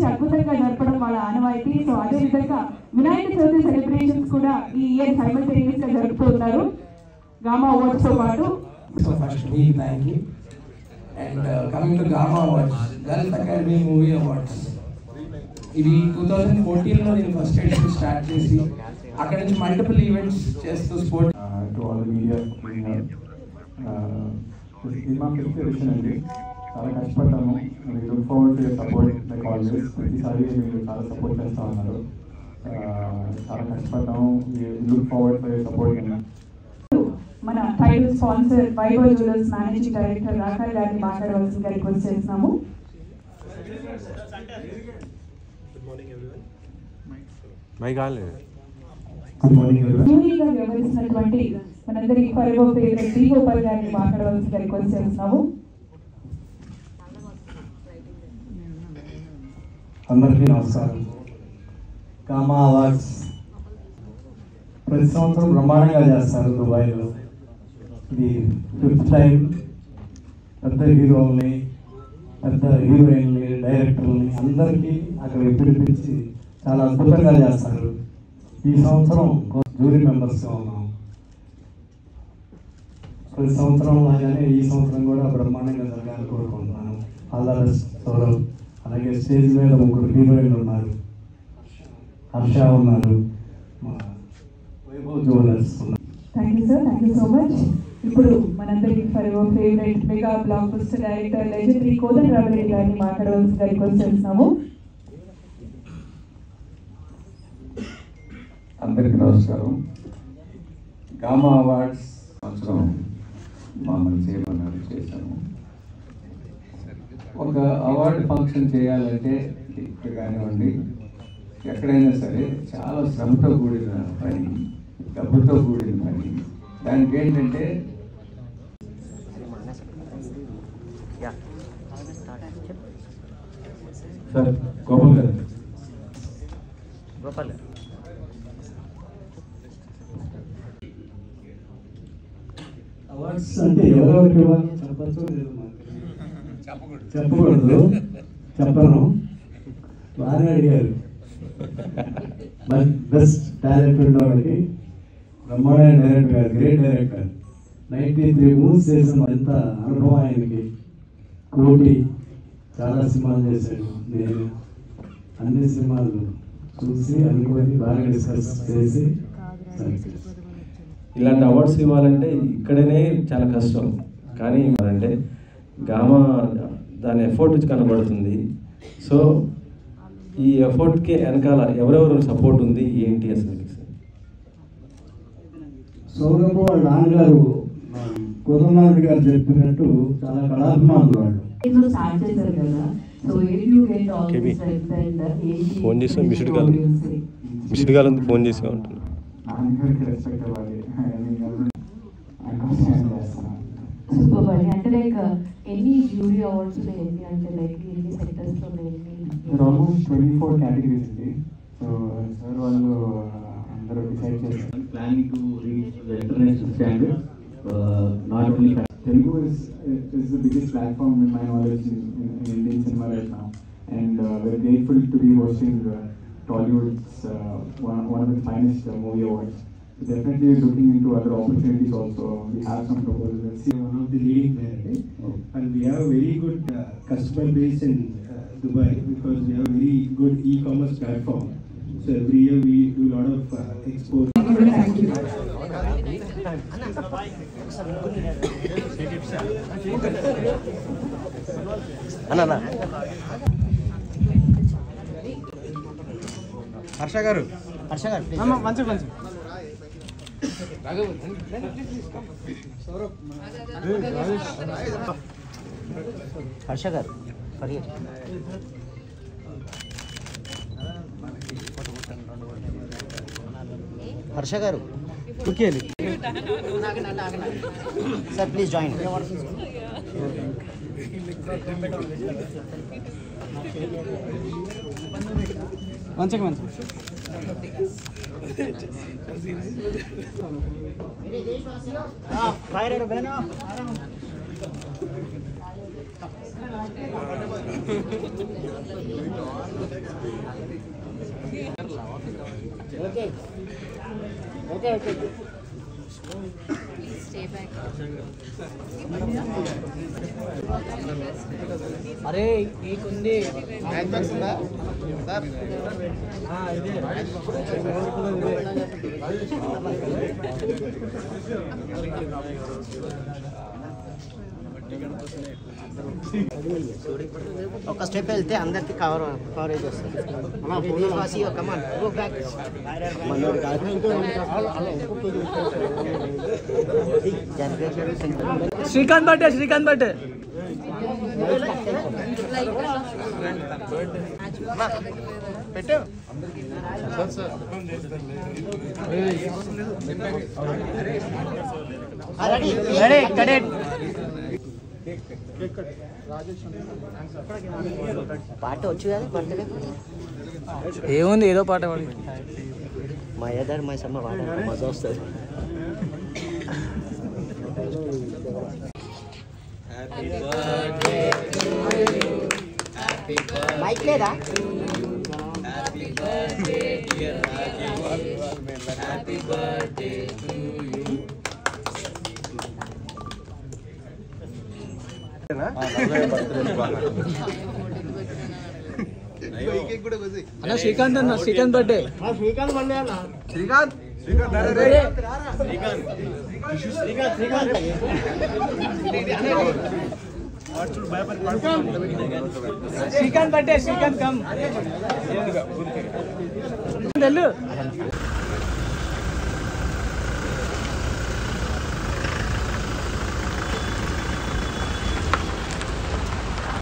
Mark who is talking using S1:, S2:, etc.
S1: అద్భుతంగా జరపడం వాళ్ళ ఆనవాయితీ. సో అదే విధంగా వినాయక చవితి సెలబ్రేషన్స్ కూడా ఈ ఇయర్ సైమల్టేనియస్ గా జరుపుతున్నారు గామా అవార్డ్స్ తో పాటు.
S2: So first we thank you. And coming to Gamma Awards, Girls Academy Movie Awards. ఇవి 2014లో నేను ఫస్ట్ ఎడిషన్ స్టార్ట్ చేసి అక్కడ నుంచి మల్టిపుల్ ఈవెంట్స్ చేస్తూ స్పోర్ట్
S3: టు ఆల్ మీడియా. ఇది మా ఫిఫ్త్ ఎడిషన్ అండి. చాలా కష్టపడ్డాము. Look forward to support like always. ప్రతిసారి మీరు చాలా సపోర్ట్ చేస్తూ ఉన్నారు. చాలా కష్టపడ్డాము. లుక్ ఫార్వర్డ్ టు సపోర్ట్ అండి.
S1: మన title sponsor Vaibhav Jewellers managing director రాకాయ్ గారిని మాట్లాడవలసిందిగా రిక్వెస్ట్ చేస్తున్నాము. యూనిక్గా వ్యవహరిస్తున్నటువంటి మనందరి ఫరెవర్ ఫేవరెట్ డి గోపాల్ గారిని మాట్లాడవలసిందిగా రిక్వెస్ట్ చేస్తున్నాము.
S3: అందరికీ నమస్కారం. గామా అవార్డ్స్ ప్రతి సంవత్సరం బ్రహ్మాండంగా చేస్తారు దుబాయ్లో. ఇది 5th టైం. పెద్ద హీరోల్ని, పెద్ద హీరోయిన్ని, డైరెక్టర్ని అందరికీ అక్కడ పిలిపించి చాలా అద్భుతంగా చేస్తారు. ఈ సంవత్సరం జ్యూరీ మెంబర్స్గా ఉన్నాం. ప్రతి సంవత్సరం లాగానే ఈ సంవత్సరం కూడా బ్రహ్మాండంగా జరగాలని కోరుకుంటున్నాను. All the best Sourav. అలాగే స్టేజ్ మీద 3 హీరోయిన్లు ఉన్నారు. హర్ష ఉన్నారు, వైభవ్ జ్యువెలర్స్ ఉన్నారు.
S1: Thank you sir, thank you so much. ఇప్పుడు మనందరికి forever favourite mega blockbuster director legendary Kodandarami Reddy గారిని మాట్లాడవలసిందిగా రిక్వెస్ట్ చేస్తున్నాము.
S4: అందరికీ నమస్కారం. గామా అవార్డ్స్ సంవత్సరం మమ్మల్ని చేయమన్నారు, చేశాము. ఒక అవార్డు ఫంక్షన్ చేయాలంటే ఇక్కడ కానివ్వండి ఎక్కడైనా సరే చాలా శ్రమతో కూడిన పని, డబ్బుతో కూడిన పని. దానికి ఏంటంటే
S3: సార్ గోపాల్ గారు, అవార్డ్స్ అంటే ఎవరెవరికి ఇవ్వాలి చెప్పచ్చు లేదు, చెప్పకూడదు, చెప్పను. బాగానే అడిగారు. బెస్ట్ టాలెంటెడ్ వాళ్ళకి బ్రహ్మాండ డైరెక్టర్, గ్రేట్ డైరెక్టర్. 93 మూవీస్ చేసిన ఎంత అనుభవం ఆయనకి. కోటి చాలా సినిమాలు చేశాడు. నేను అన్ని సినిమాలు చూసి అనుకొని బాగా డిస్కస్ చేసి
S5: ఇలాంటి అవార్డ్స్ ఇవ్వాలంటే ఇక్కడనే చాలా కష్టం. కానీ అంటే గామా దాని ఎఫర్ట్ కనబడుతుంది. సో ఈ ఎఫర్ట్కి వెనకాల ఎవరెవరు సపోర్ట్ ఉంది ఏంటి అసలు?
S3: సౌరభ్ వాళ్ళ నాన్నగారు కోదండరామిరెడ్డి గారు చెప్పినట్టు చాలా కళాభిమానులు వాళ్ళు.
S5: ఫోన్ చేసి మిస్డ్ కాల్ ఫోన్ చేసి ఉంటుంది.
S3: నాన్నగారికి రెస్పెక్ట్ ఇవ్వాలి.
S1: అంటే లైక్ ఎన్ని జ్యూరీ అవార్డ్స్ ఎన్ని అంటే లైక్ ఎన్ని సెక్టర్స్లో
S3: ఆల్మోస్ట్ 24 కేటగిరీస్ ఉంది. సో సార్ వాళ్ళు అందరూ డిసైడ్ చేస్తారు. Planning to reach the international standard. Not only Telugu is the biggest platform in my knowledge in Indian cinema right now, and we're grateful to be hosting Tollywood's one of the finest movie awards. Definitely looking into other opportunities also. We have some proposals. See, one of the leading there, right? And we have a very good customer base in Dubai because we have a very good e-commerce platform. So every year we do a lot of export.
S1: Thank you.
S6: Anna. Harsha garu. Amma manchu. Harsha garu. Sorry. Harsha garu. Okay. Sir, please join. One second. Fire bhai na. అరే నీకుంది ఒక step వెళ్తే అందరికి coverage వస్తుంది. Come on go back.
S7: Srikanth బట్టే
S6: పెట్టు. పాట వచ్చు కదా బర్త్డే
S7: ఏముంది ఏదో పాట పాడి
S6: మా ఎదర్ మా సమ్మ పాట మజా వస్తుంది. మైక్ లేదా?
S7: అన్న శ్రీకాంత్ బర్త్డే.
S6: శ్రీకాంత్ బర్త్డే అన్న.
S7: శ్రీకాంత్ బర్త్డే. శ్రీకాంత్ కమ్.